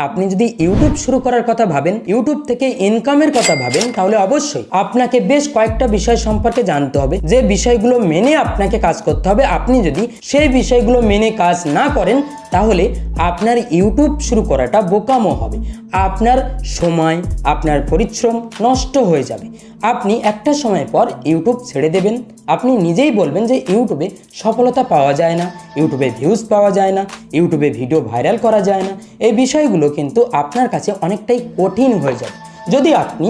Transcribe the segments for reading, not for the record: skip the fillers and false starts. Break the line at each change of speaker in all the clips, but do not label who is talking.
আপনি যদি ইউটিউব শুরু করার কথা ভাবেন, ইউটিউব থেকে ইনকামের কথা ভাবেন, তাহলে অবশ্যই আপনাকে বেশ কয়েকটা বিষয় সম্পর্কে জানতে হবে, যে বিষয়গুলো মেনে আপনাকে কাজ করতে হবে। আপনি যদি সেই বিষয়গুলো মেনে কাজ না করেন, তাহলে আপনার ইউটিউব শুরু করাটা বোকামো হবে। আপনার সময়, আপনার পরিশ্রম নষ্ট হয়ে যাবে। আপনি একটা সময় পর ইউটিউব ছেড়ে দেবেন। আপনি নিজেই বলবেন যে ইউটিউবে সফলতা পাওয়া যায় না, ইউটিউবে ভিউজ পাওয়া যায় না, ইউটিউবে ভিডিও ভাইরাল করা যায় না। এই বিষয়গুলো কিন্তু আপনার কাছে অনেকটাই কঠিন হয়ে যাবে যদি আপনি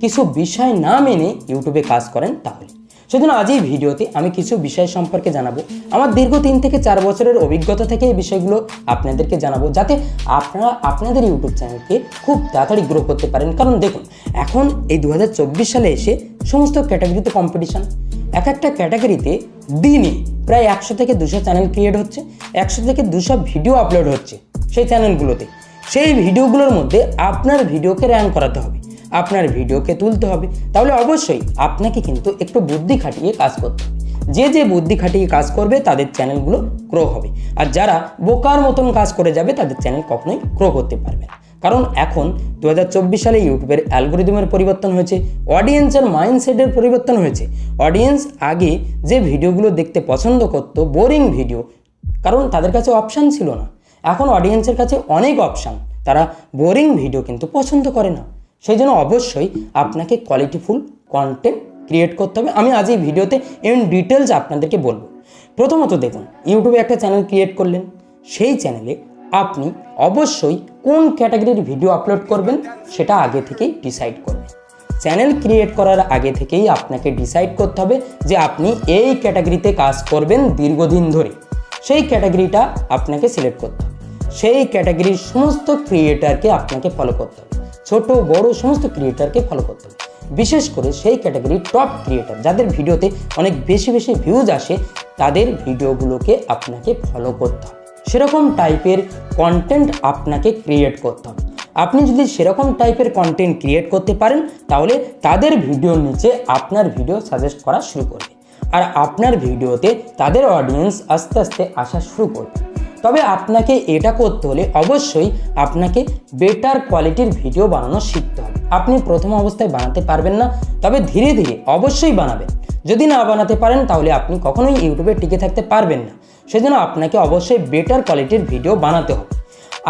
কিছু বিষয় না মেনে ইউটিউবে কাজ করেন। তাহলে সেজন্য আজ এই ভিডিওতে আমি কিছু বিষয় সম্পর্কে জানাবো। আমার দীর্ঘ 3 থেকে 4 বছরের অভিজ্ঞতা থেকে এই বিষয়গুলো আপনাদেরকে জানাবো, যাতে আপনারা আপনাদের ইউটিউব চ্যানেলকে খুব তাড়াতাড়ি গ্রো করতে পারেন। কারণ দেখুন, এখন এই 2024 সালে এসে সমস্ত ক্যাটাগরিতে কম্পিটিশন। এক একটা ক্যাটাগরিতে দিনে প্রায় 100 থেকে 200 চ্যানেল ক্রিয়েট হচ্ছে, 100 থেকে 200 ভিডিও আপলোড হচ্ছে সেই চ্যানেলগুলোতে। সেই ভিডিওগুলোর মধ্যে আপনার ভিডিওকে র্যাঙ্ক করাতে হবে, আপনার ভিডিওকে তুলতে হবে। তাহলে অবশ্যই আপনাকে কিন্তু একটু বুদ্ধি খাটিয়ে কাজ করতে হবে। যে বুদ্ধি খাটিয়ে কাজ করবে তাদের চ্যানেলগুলো গ্রো হবে, আর যারা বোকার মতন কাজ করে যাবে তাদের চ্যানেল কখনোই গ্রো করতে পারবে না। কারণ এখন 2024 সালে ইউটিউবের অ্যালগোরিদমের পরিবর্তন হয়েছে, অডিয়েন্সের মাইন্ডসেটের পরিবর্তন হয়েছে। অডিয়েন্স আগে যে ভিডিওগুলো দেখতে পছন্দ করতো, বোরিং ভিডিও, কারণ তাদের কাছে অপশান ছিল না। এখন অডিয়েন্সের কাছে অনেক অপশান, তারা বোরিং ভিডিও কিন্তু পছন্দ করে না। সেই জন্য অবশ্যই আপনাকে কোয়ালিটিফুল কন্টেন্ট ক্রিয়েট করতে হবে। আমি আজ এই ভিডিওতে ইন ডিটেলস আপনাদেরকে বলবো। প্রথমত দেখুন, ইউটিউবে একটা চ্যানেল ক্রিয়েট করলেন, সেই চ্যানেলে আপনি অবশ্যই কোন ক্যাটাগরির ভিডিও আপলোড করবেন সেটা আগে থেকেই ডিসাইড করবেন। চ্যানেল ক্রিয়েট করার আগে থেকেই আপনাকে ডিসাইড করতে হবে যে আপনি এই ক্যাটাগরিতে কাজ করবেন দীর্ঘদিন ধরে। সেই ক্যাটাগরিটা আপনাকে সিলেক্ট করতে হবে। সেই ক্যাটাগরির সমস্ত ক্রিয়েটারকে আপনাকে ফলো করতে হবে, ছোট বড় সমস্ত ক্রিয়েটারকে ফলো করতে হবে। বিশেষ করে সেই ক্যাটাগরির টপ ক্রিয়েটার, যাদের ভিডিওতে অনেক বেশি ভিউজ আসে, তাদের ভিডিওগুলোকে আপনাকে ফলো করতে হবে। সেরকম টাইপের কন্টেন্ট আপনাকে ক্রিয়েট করতে হবে। আপনি যদি সেরকম টাইপের কন্টেন্ট ক্রিয়েট করতে পারেন, তাহলে তাদের ভিডিওর নিচে আপনার ভিডিও সাজেস্ট করা শুরু করবে, আর আপনার ভিডিওতে তাদের অডিয়েন্স আস্তে আস্তে আসা শুরু করবে। তবে আপনাকে এটা করতে হলে অবশ্যই আপনাকে বেটার কোয়ালিটির ভিডিও বানানো শিখতে হবে। আপনি প্রথম অবস্থায় বানাতে পারবেন না, তবে ধীরে ধীরে অবশ্যই বানাবেন। যদি না বানাতে পারেন, তাহলে আপনি কখনোই ইউটিউবে টিকে থাকতে পারবেন না। সেজন্য আপনাকে অবশ্যই বেটার কোয়ালিটির ভিডিও বানাতে হবে।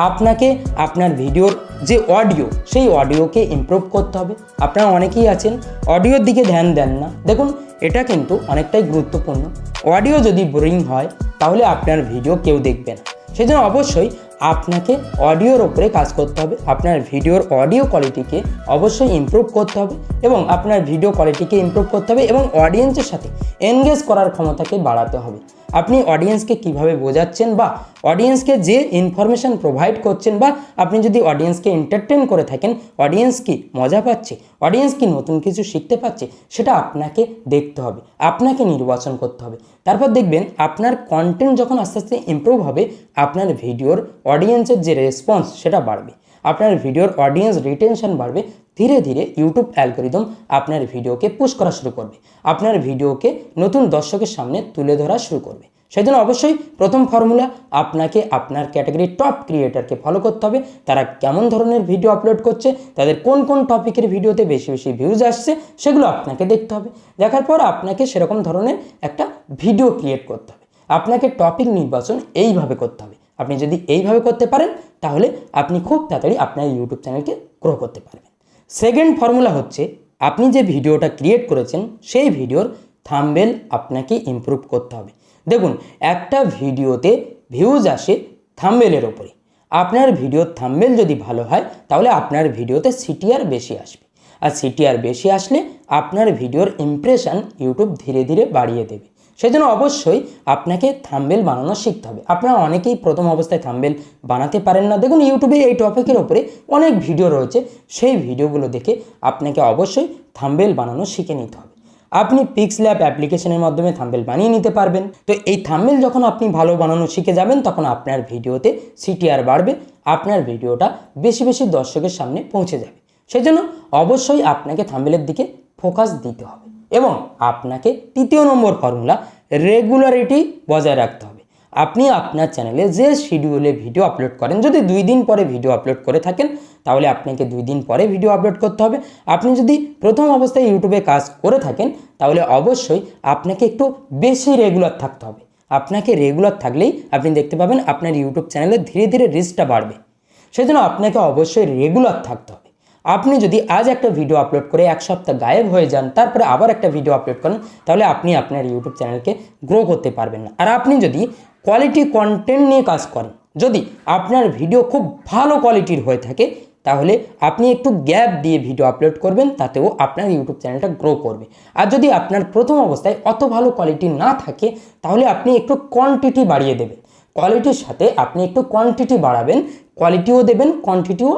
আপনাকে আপনার ভিডিওর যে অডিও, সেই অডিওকে ইমপ্রুভ করতে হবে। আপনারা অনেকেই আছেন অডিওর দিকে ধ্যান দেন না। দেখুন, এটা কিন্তু অনেকটাই গুরুত্বপূর্ণ। অডিও যদি বোরিং হয়, তাহলে আপনার ভিডিও কেউ দেখবে না। সেজন্য অবশ্যই আপনাকে অডিওর ওপরে কাজ করতে হবে। আপনার ভিডিওর অডিও কোয়ালিটিকে অবশ্যই ইমপ্রুভ করতে হবে, এবং আপনার ভিডিও কোয়ালিটিকে ইমপ্রুভ করতে হবে, এবং অডিয়েন্সের সাথে এনগেজ করার ক্ষমতাকে বাড়াতে হবে। আপনি অডিয়েন্সকে কিভাবে বোঝাচ্ছেন, বা অডিয়েন্সকে যে ইনফরমেশান প্রোভাইড করছেন, বা আপনি যদি অডিয়েন্সকে এন্টারটেন করে থাকেন, অডিয়েন্স কি মজা পাচ্ছে, অডিয়েন্স কি নতুন কিছু শিখতে পাচ্ছে, সেটা আপনাকে দেখতে হবে, আপনাকে নির্বাচন করতে হবে। তারপর দেখবেন আপনার কন্টেন্ট যখন আস্তে আস্তে ইমপ্রুভ হবে, আপনার ভিডিওর অডিয়েন্সের যে রেসপন্স সেটা বাড়বে, আপনার ভিডিওর অডিয়েন্স রিটেনশন বাড়বে। ধীরে ধীরে ইউটিউব অ্যালগোরিদম আপনার ভিডিওকে পুশ করা শুরু করবে, আপনার ভিডিওকে নতুন দর্শকের সামনে তুলে ধরা শুরু করবে। সেই জন্য অবশ্যই প্রথম ফর্মুলা, আপনাকে আপনার ক্যাটাগরির টপ ক্রিয়েটারকে ফলো করতে হবে। তারা কেমন ধরনের ভিডিও আপলোড করছে, তাদের কোন কোন টপিকের ভিডিওতে বেশি ভিউজ আসছে, সেগুলো আপনাকে দেখতে হবে। দেখার পর আপনাকে সেরকম ধরনের একটা ভিডিও ক্রিয়েট করতে হবে। আপনাকে টপিক নির্বাচন এইভাবে করতে হবে। আপনি যদি এইভাবে করতে পারেন, তাহলে আপনি খুব তাড়াতাড়ি আপনার ইউটিউব চ্যানেলকে গ্রো করতে পারবেন। সেকেন্ড ফর্মুলা হচ্ছে, আপনি যে ভিডিওটা ক্রিয়েট করেছেন, সেই ভিডিওর থাম্বনেল আপনাকে ইমপ্রুভ করতে হবে। দেখুন, একটা ভিডিওতে ভিউজ আসে থাম্বনেলের ওপরে। আপনার ভিডিওর থাম্বনেল যদি ভালো হয়, তাহলে আপনার ভিডিওতে সিটিআর বেশি আসবে, আর সিটিআর বেশি আসলে আপনার ভিডিওর ইমপ্রেশন ইউটিউব ধীরে ধীরে বাড়িয়ে দেবে। সেজন্য অবশ্যই আপনাকে থাম্বনেল বানানো শিখতে হবে। আপনারা অনেকেই প্রথম অবস্থায় থাম্বনেল বানাতে পারেন না। দেখুন, ইউটিউবে এই টপিকের ওপরে অনেক ভিডিও রয়েছে, সেই ভিডিওগুলো দেখে আপনাকে অবশ্যই থাম্বনেল বানানো শিখে নিতে হবে। আপনি পিক্সল্যাব অ্যাপ্লিকেশনের মাধ্যমে থাম্বনেল বানিয়ে নিতে পারবেন। তো এই থাম্বনেল যখন আপনি ভালো বানানো শিখে যাবেন, তখন আপনার ভিডিওতে সিটিআর বাড়বে, আপনার ভিডিওটা বেশি দর্শকের সামনে পৌঁছে যাবে। সেজন্য অবশ্যই আপনাকে থাম্বনেলের দিকে ফোকাস দিতে হবে। এবং আপনাকে তৃতীয় নম্বর ফর্মুলা, রেগুলারিটি বজায় রাখতে হবে। আপনি আপনার চ্যানেলে যে শিডিউলে ভিডিও আপলোড করেন, যদি 2 দিন পরে ভিডিও আপলোড করে থাকেন তাহলে আপনাকে 2 দিন পরে ভিডিও আপলোড করতে হবে। আপনি যদি প্রথম অবস্থায় ইউটিউবে কাজ করে থাকেন তাহলে অবশ্যই আপনাকে একটু বেশি রেগুলার থাকতে হবে। আপনাকে রেগুলার থাকলেই আপনি দেখতে পাবেন আপনার ইউটিউব চ্যানেলে ধীরে ধীরে রিচটা বাড়বে। সেজন্য আপনাকে অবশ্যই রেগুলার থাকতে হবে। আপনি যদি আজ একটা ভিডিও আপলোড করে 1 সপ্তাহ গায়েব হয়ে যান, তারপরে আবার একটা ভিডিও আপলোড করেন, তাহলে আপনি আপনার ইউটিউব চ্যানেলকে গ্রো করতে পারবেন না। আর আপনি যদি কোয়ালিটি কন্টেন্ট নিয়ে কাজ করেন, যদি আপনার ভিডিও খুব ভালো কোয়ালিটির হয়ে থাকে, তাহলে আপনি একটু গ্যাপ দিয়ে ভিডিও আপলোড করবেন, তাতেও আপনার ইউটিউব চ্যানেলটা গ্রো করবে। আর যদি আপনার প্রথম অবস্থায় অত ভালো কোয়ালিটি না থাকে, তাহলে আপনি একটু কোয়ান্টিটি বাড়িয়ে দেবেন। কোয়ালিটির সাথে আপনি একটু কোয়ান্টিটি বাড়াবেন, কোয়ালিটিও দেবেন, কোয়ান্টিটিও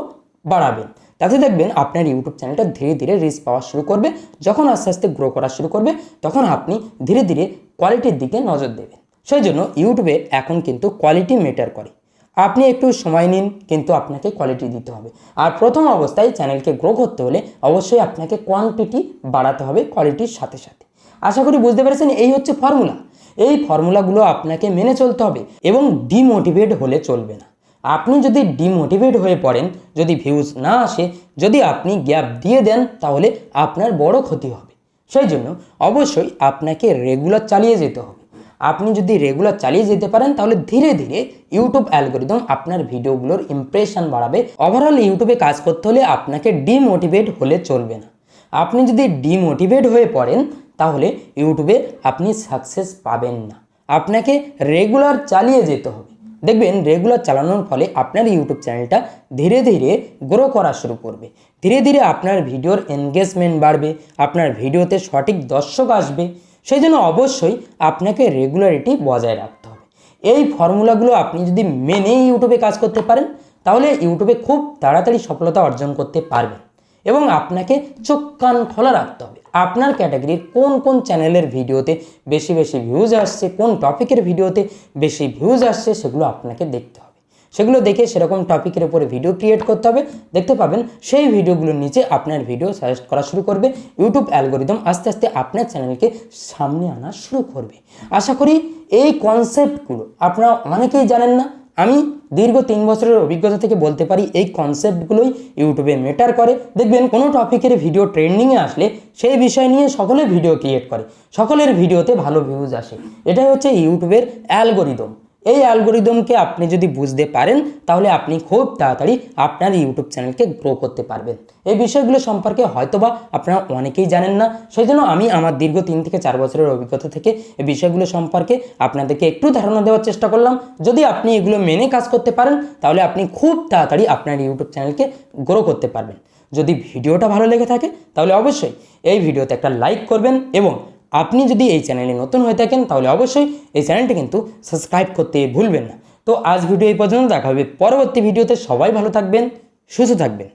বাড়াবেন। তাতে দেখবেন আপনার ইউটিউব চ্যানেলটা ধীরে ধীরে রিচ পাওয়া শুরু করবে। যখন আস্তে আস্তে গ্রো করা শুরু করবে, তখন আপনি ধীরে ধীরে কোয়ালিটির দিকে নজর দেবেন। সেই জন্য ইউটিউবে এখন কিন্তু কোয়ালিটি ম্যাটার করে। আপনি একটু সময় নিন, কিন্তু আপনাকে কোয়ালিটি দিতে হবে। আর প্রথম অবস্থায় চ্যানেলকে গ্রো করতে হলে অবশ্যই আপনাকে কোয়ান্টিটি বাড়াতে হবে কোয়ালিটির সাথে সাথে। আশা করি বুঝতে পেরেছেন, এই হচ্ছে ফর্মুলা। এই ফর্মুলাগুলো আপনাকে মেনে চলতে হবে এবং ডিমোটিভেট হলে চলবে না। আপনি যদি ডিমোটিভেট হয়ে পড়েন, যদি ভিউজ না আসে, যদি আপনি গ্যাপ দিয়ে দেন, তাহলে আপনার বড় ক্ষতি হবে। সেই জন্য অবশ্যই আপনাকে রেগুলার চালিয়ে যেতে হবে। আপনি যদি রেগুলার চালিয়ে যেতে পারেন, তাহলে ধীরে ধীরে ইউটিউব অ্যালগরিদম আপনার ভিডিওগুলোর ইমপ্রেশন বাড়াবে। ওভারঅল ইউটিউবে কাজ করতে হলে আপনাকে ডিমোটিভেট হলে চলবে না। আপনি যদি ডিমোটিভেট হয়ে পড়েন, তাহলে ইউটিউবে আপনি সাকসেস পাবেন না। আপনাকে রেগুলার চালিয়ে যেতে হবে। দেখবেন রেগুলার চালানোর ফলে আপনার ইউটিউব চ্যানেলটা ধীরে ধীরে গ্রো করা শুরু করবে। ধীরে ধীরে আপনার ভিডিওর এনগেজমেন্ট বাড়বে, আপনার ভিডিওতে সঠিক দর্শক আসবে। সেই জন্য অবশ্যই আপনাকে রেগুলারিটি বজায় রাখতে হবে। এই ফর্মুলাগুলো আপনি যদি মেনে ইউটিউবে কাজ করতে পারেন, তাহলে ইউটিউবে খুব তাড়াতাড়ি সফলতা অর্জন করতে পারবেন। এবং আপনাকে চোখ কান খোলা রাখতে হবে। আপনার ক্যাটাগরির কোন কোন চ্যানেলের ভিডিওতে বেশি বেশি ভিউজ আসছে, কোন টপিকের ভিডিওতে বেশি ভিউজ আসছে, সেগুলো আপনাকে দেখতে হবে। সেগুলো দেখে সেরকম টপিকের উপরে ভিডিও ক্রিয়েট করতে হবে। দেখতে পাবেন সেই ভিডিওগুলোর নিচে আপনার ভিডিও সাজেস্ট করা শুরু করবে। ইউটিউব অ্যালগরিদম আস্তে আস্তে আপনার চ্যানেলকে সামনে আনা শুরু করবে। আশা করি এই কনসেপ্টগুলো আপনারা অনেকেই জানেন না। আমি দীর্ঘ 3 বছরের অভিজ্ঞতা থেকে বলতে পারি, এই কনসেপ্টগুলোই ইউটিউবে ম্যাটার করে। দেখবেন কোনো টপিকের ভিডিও ট্রেন্ডিংয়ে আসলে সেই বিষয় নিয়ে সকলে ভিডিও ক্রিয়েট করে, সকলের ভিডিওতে ভালো ভিউজ আসে। এটাই হচ্ছে ইউটিউবের অ্যালগরিদম। এই অ্যালগরিদমকে আপনি যদি বুঝতে পারেন, তাহলে আপনি খুব তাড়াতাড়ি আপনার ইউটিউব চ্যানেলকে গ্রো করতে পারবেন। এই বিষয়গুলো সম্পর্কে হয়তোবা আপনারা অনেকেই জানেন না। সেই জন্য আমি আমার দীর্ঘ 3 থেকে 4 বছরের অভিজ্ঞতা থেকে এই বিষয়গুলো সম্পর্কে আপনাদেরকে একটু ধারণা দেওয়ার চেষ্টা করলাম। যদি আপনি এগুলো মেনে কাজ করতে পারেন, তাহলে আপনি খুব তাড়াতাড়ি আপনার ইউটিউব চ্যানেলকে গ্রো করতে পারবেন। যদি ভিডিওটা ভালো লেগে থাকে, তাহলে অবশ্যই এই ভিডিওতে একটা লাইক করবেন। এবং আপনি যদি এই চ্যানেলে নতুন হয়ে থাকেন, তাহলে অবশ্যই এই চ্যানেলটি কিন্তু সাবস্ক্রাইব করতে ভুলবেন না। তো আজ ভিডিও এই পর্যন্ত, দেখা হবে পরবর্তী ভিডিওতে। সবাই ভালো থাকবেন, সুস্থ থাকবেন।